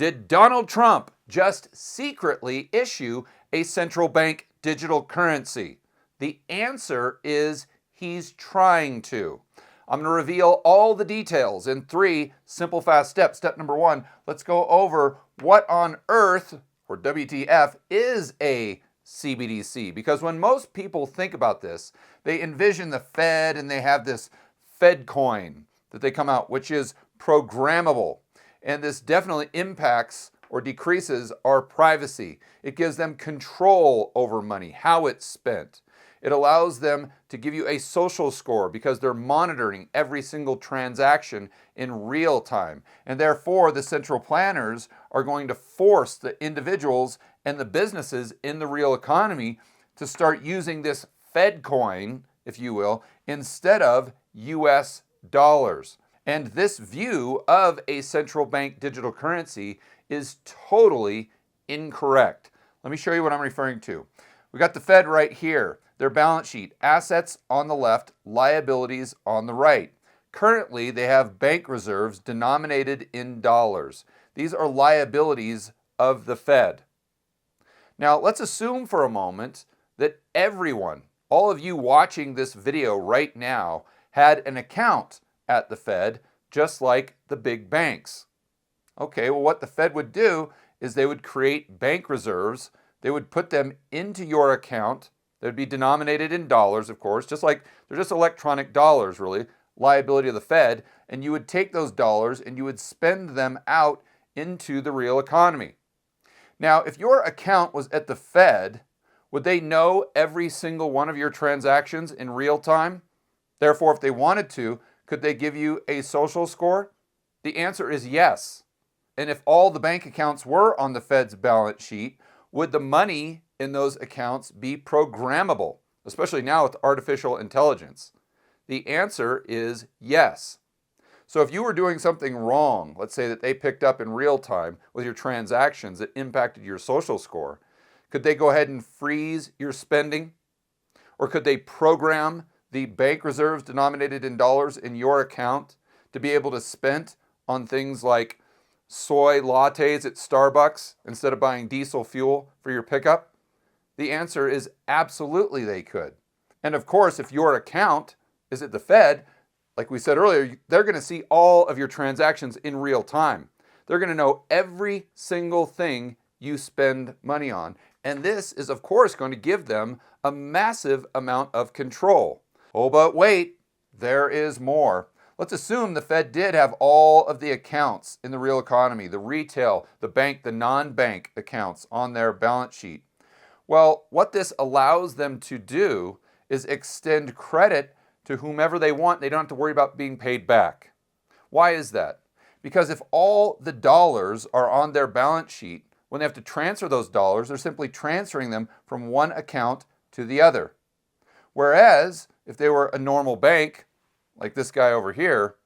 Did Donald Trump just secretly issue a central bank digital currency? The answer is he's trying to. I'm going to reveal all the details in 3 simple, fast steps. Step number 1, let's go over what on earth, or WTF, is a CBDC. Because when most people think about this, they envision the Fed and they have this Fed coin that they come out, which is programmable. And this definitely impacts or decreases our privacy. It gives them control over money, how it's spent. It allows them to give you a social score because they're monitoring every single transaction in real time. And therefore, the central planners are going to force the individuals and the businesses in the real economy to start using this Fed coin, if you will, instead of US dollars. And this view of a central bank digital currency is totally incorrect. Let me show you what I'm referring to. We got the Fed right here. Their balance sheet, assets on the left, liabilities on the right. Currently, they have bank reserves denominated in dollars. These are liabilities of the Fed. Now, let's assume for a moment that everyone, all of you watching this video right now, had an account at the Fed, just like the big banks. Okay, well, what the Fed would do is they would create bank reserves. They would put them into your account. They would be denominated in dollars, of course, just like they're just electronic dollars, really, liability of the Fed. And you would take those dollars and you would spend them out into the real economy. Now, if your account was at the Fed, would they know every single one of your transactions in real time? Therefore, if they wanted to, could they give you a social score? The answer is yes. And if all the bank accounts were on the Fed's balance sheet, would the money in those accounts be programmable, especially now with artificial intelligence? The answer is yes. So if you were doing something wrong, let's say that they picked up in real time with your transactions that impacted your social score, could they go ahead and freeze your spending? Or could they program the bank reserves denominated in dollars in your account to be able to spend on things like soy lattes at Starbucks instead of buying diesel fuel for your pickup? The answer is absolutely they could. And of course, if your account is at the Fed, like we said earlier, they're going to see all of your transactions in real time. They're going to know every single thing you spend money on. And this is, of course, going to give them a massive amount of control. Oh, but wait, there is more. Let's assume the Fed did have all of the accounts in the real economy, the retail, the bank, the non-bank accounts on their balance sheet. Well, what this allows them to do is extend credit to whomever they want. They don't have to worry about being paid back. Why is that? Because if all the dollars are on their balance sheet, when they have to transfer those dollars, they're simply transferring them from one account to the other. Whereas, if they were a normal bank, like this guy over here,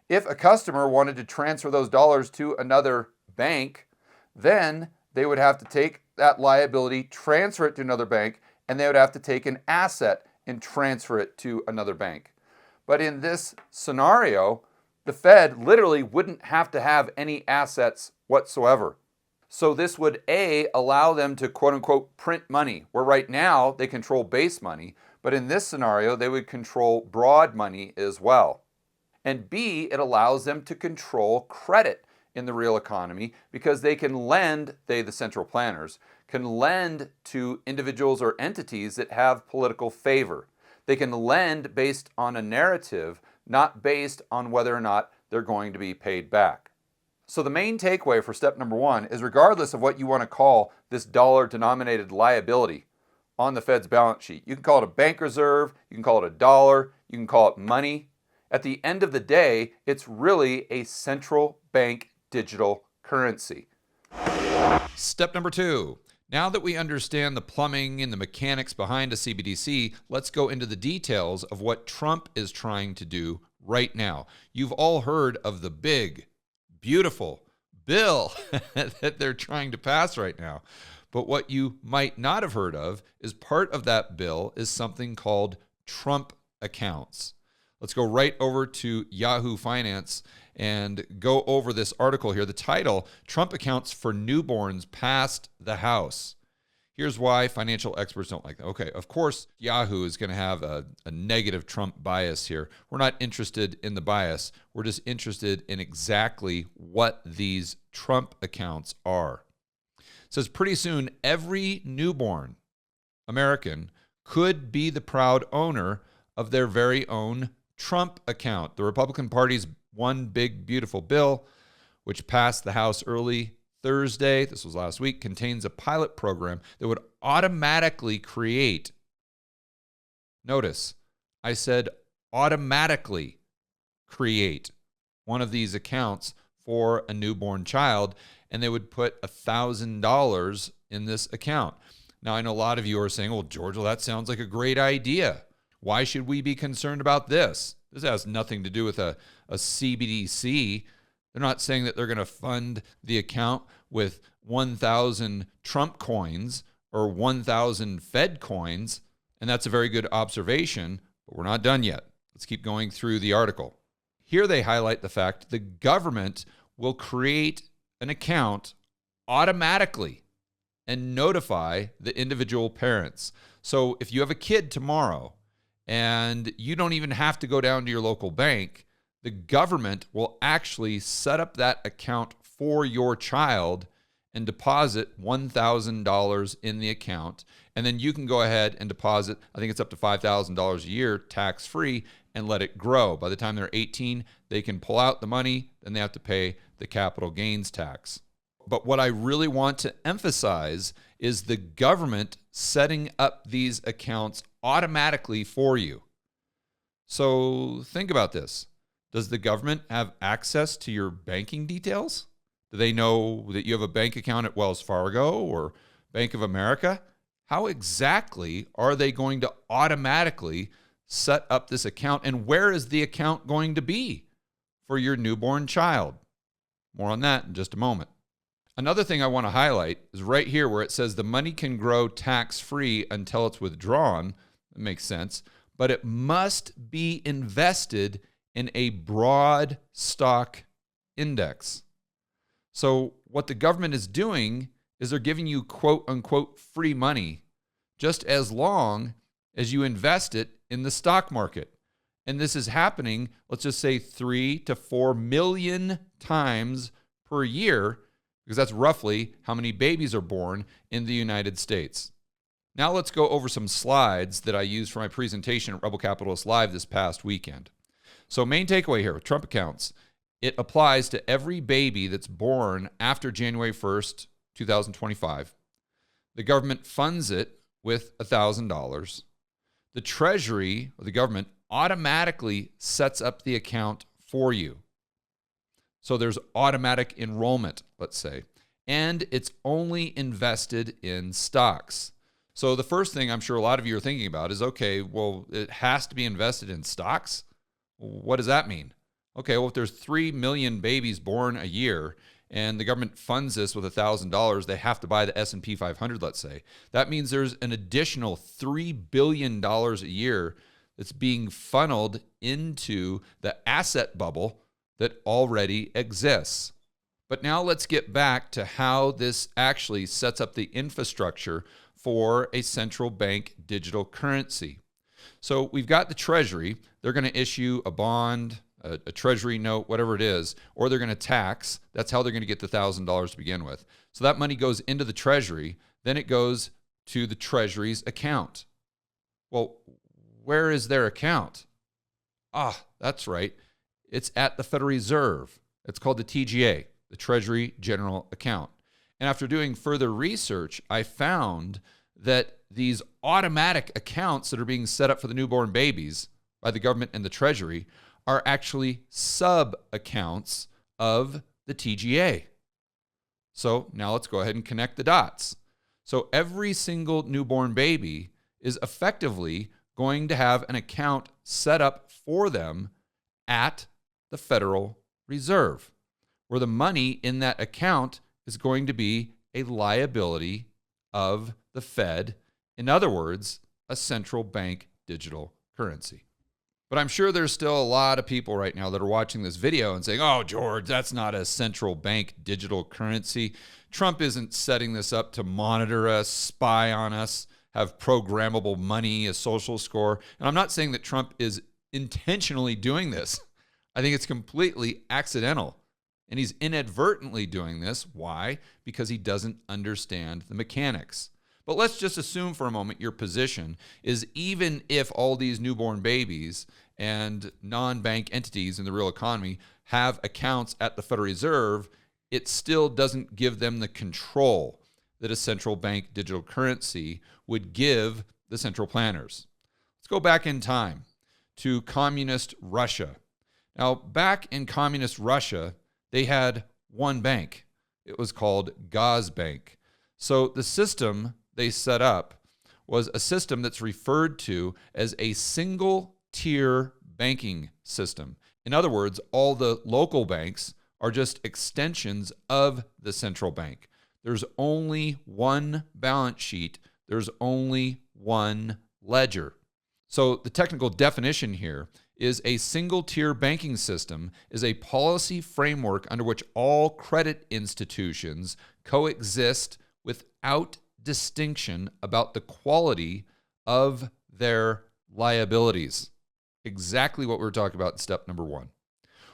if a customer wanted to transfer those dollars to another bank, then they would have to take that liability, transfer it to another bank, and they would have to take an asset and transfer it to another bank. But in this scenario, the Fed literally wouldn't have to have any assets whatsoever. So this would A, allow them to quote unquote print money, where right now they control base money, but in this scenario they would control broad money as well. And B, it allows them to control credit in the real economy because they can lend, they the central planners, can lend to individuals or entities that have political favor. They can lend based on a narrative, not based on whether or not they're going to be paid back. So the main takeaway for step number 1 is regardless of what you want to call this dollar-denominated liability on the Fed's balance sheet, you can call it a bank reserve, you can call it a dollar, you can call it money. At the end of the day, it's really a central bank digital currency. Step number 2. Now that we understand the plumbing and the mechanics behind a CBDC, let's go into the details of what Trump is trying to do right now. You've all heard of the big, beautiful bill that they're trying to pass right now. But what you might not have heard of is part of that bill is something called Trump accounts. Let's go right over to Yahoo Finance and go over this article here. The title, Trump Accounts for Newborns Passed the House. Here's why financial experts don't like that. Okay, of course, Yahoo is going to have a negative Trump bias here. We're not interested in the bias. We're just interested in exactly what these Trump accounts are. It says pretty soon every newborn American could be the proud owner of their very own Trump account. The Republican Party's One Big Beautiful Bill, which passed the House early Thursday, this was last week, contains a pilot program that would automatically create, notice, I said automatically create one of these accounts for a newborn child, and they would put $1,000 in this account. Now, I know a lot of you are saying, well, George, well, that sounds like a great idea. Why should we be concerned about this? This has nothing to do with a CBDC. They're not saying that they're going to fund the account with 1,000 Trump coins or 1,000 Fed coins, and that's a very good observation, but we're not done yet. Let's keep going through the article. Here they highlight the fact the government will create an account automatically and notify the individual parents. So if you have a kid tomorrow and you don't even have to go down to your local bank, the government will actually set up that account for your child and deposit $1,000 in the account. And then you can go ahead and deposit, I think it's up to $5,000 a year, tax-free, and let it grow. By the time they're 18, they can pull out the money, then they have to pay the capital gains tax. But what I really want to emphasize is the government setting up these accounts automatically for you. So think about this. Does the government have access to your banking details? Do they know that you have a bank account at Wells Fargo or Bank of America? How exactly are they going to automatically set up this account? And where is the account going to be for your newborn child? More on that in just a moment. Another thing I want to highlight is right here where it says the money can grow tax-free until it's withdrawn. That makes sense. But it must be invested in a broad stock index. So what the government is doing is they're giving you quote unquote free money just as long as you invest it in the stock market. And this is happening, let's just say 3 to 4 million times per year, because that's roughly how many babies are born in the United States. Now let's go over some slides that I used for my presentation at Rebel Capitalist Live this past weekend. So main takeaway here with Trump accounts, it applies to every baby that's born after January 1st, 2025. The government funds it with $1,000. The Treasury, or the government, automatically sets up the account for you. So there's automatic enrollment, let's say, and it's only invested in stocks. So the first thing I'm sure a lot of you are thinking about is, okay, well, it has to be invested in stocks? What does that mean? Okay, well, if there's 3 million babies born a year and the government funds this with $1,000, they have to buy the S&P 500, let's say. That means there's an additional $3 billion a year that's being funneled into the asset bubble that already exists. But now let's get back to how this actually sets up the infrastructure for a central bank digital currency. So we've got the Treasury. They're going to issue a bond, a Treasury note, whatever it is, or they're going to tax. That's how they're going to get the $1,000 to begin with. So that money goes into the Treasury. Then it goes to the Treasury's account. Well, where is their account? That's right. It's at the Federal Reserve. It's called the TGA, the Treasury General Account. And after doing further research, I found that these automatic accounts that are being set up for the newborn babies by the government and the Treasury are actually sub-accounts of the TGA. So now let's go ahead and connect the dots. So every single newborn baby is effectively going to have an account set up for them at the Federal Reserve, where the money in that account is going to be a liability of the Fed. In other words, a central bank digital currency. But I'm sure there's still a lot of people right now that are watching this video and saying, oh, George, that's not a central bank digital currency. Trump isn't setting this up to monitor us, spy on us, have programmable money, a social score. And I'm not saying that Trump is intentionally doing this. I think it's completely accidental. And he's inadvertently doing this. Why? Because he doesn't understand the mechanics. But let's just assume for a moment your position is even if all these newborn babies and non-bank entities in the real economy have accounts at the Federal Reserve, it still doesn't give them the control that a central bank digital currency would give the central planners. Let's go back in time to communist Russia. Now, back in communist Russia, they had one bank. It was called Gazbank. So the system they set up was a system that's referred to as a single-tier banking system. In other words, all the local banks are just extensions of the central bank. There's only one balance sheet. There's only one ledger. So the technical definition here is a single-tier banking system is a policy framework under which all credit institutions coexist without distinction about the quality of their liabilities. Exactly what we were talking about in step number 1.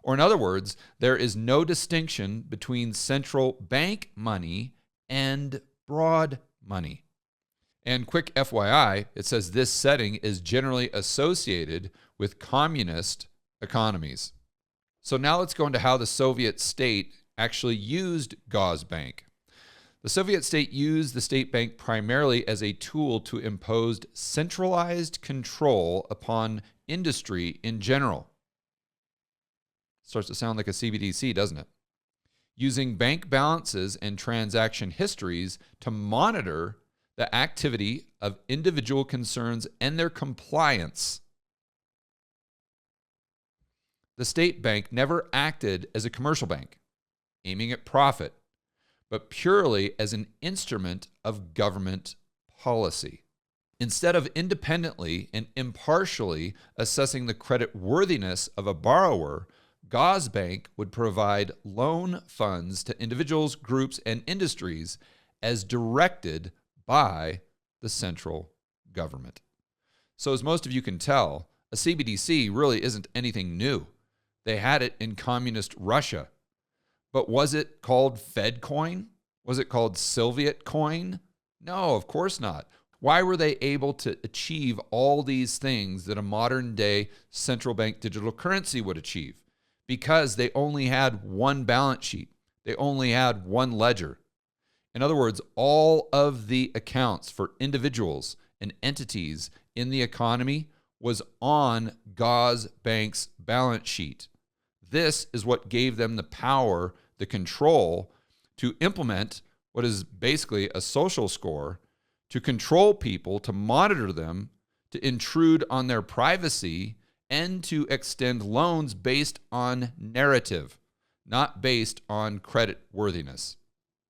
Or in other words, there is no distinction between central bank money and broad money. And quick FYI, it says this setting is generally associated with communist economies. So now let's go into how the Soviet state actually used Gazbank. The Soviet state used the state bank primarily as a tool to impose centralized control upon industry in general. Starts to sound like a CBDC, doesn't it? Using bank balances and transaction histories to monitor the activity of individual concerns and their compliance. The state bank never acted as a commercial bank, aiming at profit, but purely as an instrument of government policy. Instead of independently and impartially assessing the credit worthiness of a borrower, Gazbank would provide loan funds to individuals, groups, and industries as directed by the central government. So as most of you can tell, a CBDC really isn't anything new. They had it in communist Russia. But was it called Fed coin? Was it called Soviet coin? No, of course not. Why were they able to achieve all these things that a modern day central bank digital currency would achieve? Because they only had one balance sheet. They only had one ledger. In other words, all of the accounts for individuals and entities in the economy was on Gazbank's balance sheet. This is what gave them the power, the control to implement what is basically a social score, to control people, to monitor them, to intrude on their privacy, and to extend loans based on narrative, not based on credit worthiness.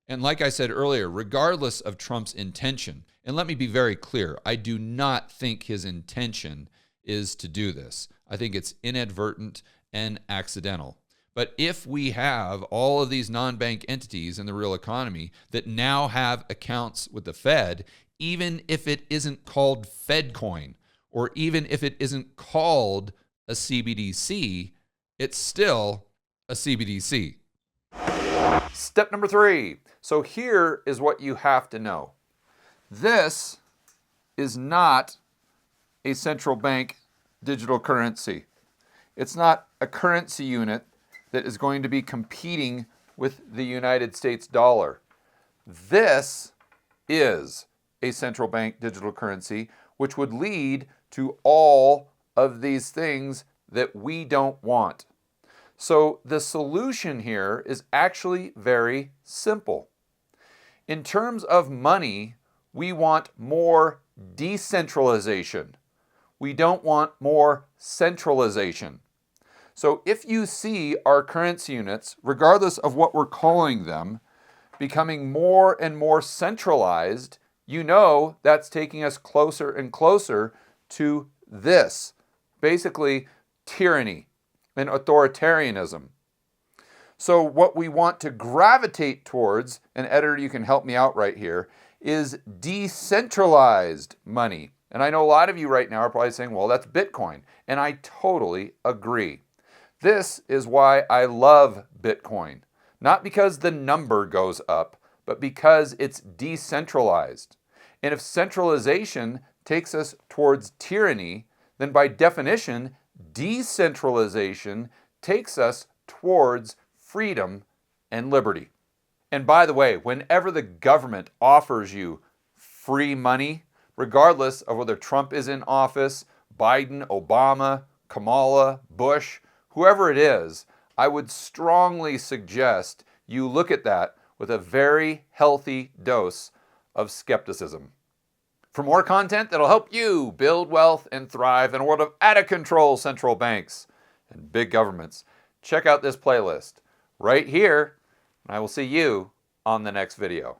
And like I said earlier, regardless of Trump's intention, and let me be very clear, I do not think his intention is to do this. I think it's inadvertent and accidental. But if we have all of these non-bank entities in the real economy that now have accounts with the Fed, even if it isn't called Fed coin, or even if it isn't called a CBDC, it's still a CBDC. Step number 3. So here is what you have to know. This is not a central bank digital currency. It's not a currency unit that is going to be competing with the United States dollar. This is a central bank digital currency, which would lead to all of these things that we don't want. So the solution here is actually very simple. In terms of money, we want more decentralization. We don't want more centralization. So if you see our currency units, regardless of what we're calling them, becoming more and more centralized, you know that's taking us closer and closer to this. Basically, tyranny and authoritarianism. So what we want to gravitate towards, and editor, you can help me out right here, is decentralized money. And I know a lot of you right now are probably saying, well, that's Bitcoin. And I totally agree. This is why I love Bitcoin. Not because the number goes up, but because it's decentralized. And if centralization takes us towards tyranny, then by definition, decentralization takes us towards freedom and liberty. And by the way, whenever the government offers you free money, regardless of whether Trump is in office, Biden, Obama, Kamala, Bush, whoever it is, I would strongly suggest you look at that with a very healthy dose of skepticism. For more content that'll help you build wealth and thrive in a world of out-of-control central banks and big governments, check out this playlist right here, and I will see you on the next video.